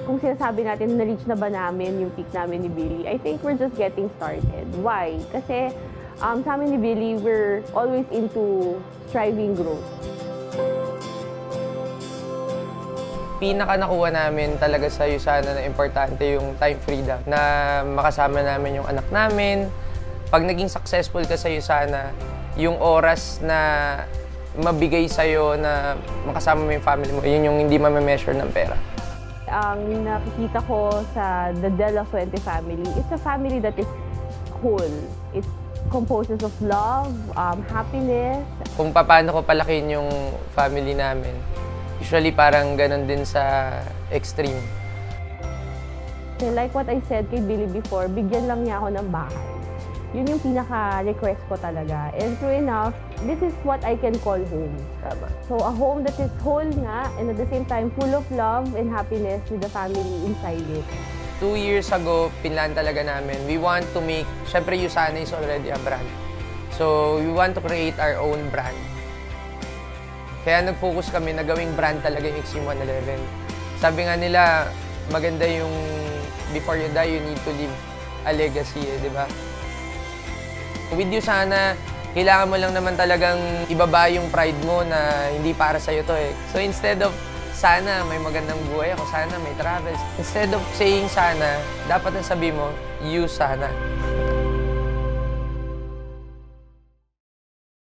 kung sinasabi natin na-reach na ba namin yung peak namin ni Billy, I think we're just getting started. Why? Kasi sa amin ni Billy, we're always into striving growth. Pinaka nakuha namin talaga sa USANA na importante yung time freedom, na makasama namin yung anak namin. Pag naging successful ka sa USANA, yung oras na mabigay sa'yo na makasama mo yung family mo, yun yung hindi ma-measure ng pera. Ang nakikita ko sa the De La Fuente family, it's a family that is whole. It composes of love, happiness. Kung paano ko palakihin yung family namin, usually parang ganun din sa extreme. Like what I said kay Billy before, bigyan lang niya ako ng bahay. Yun yung pinaka-request ko talaga. And true enough, this is what I can call home. Tama. So a home that is whole nga, and at the same time full of love and happiness with the family inside it. 2 years ago, pinlan talaga namin. We want to make, syempre USANA is already a brand. So we want to create our own brand. Kaya nag-focus kami na gawing brand talaga yung Extreme 111. Sabi nga nila, maganda yung before you die, you need to leave a legacy, di ba? With USANA, kailangan mo lang naman talagang ibaba yung pride mo na hindi para sa'yo to eh. So instead of sana may magandang buhay ako, sana may travels. Instead of saying sana, dapat ang sabi mo, USANA.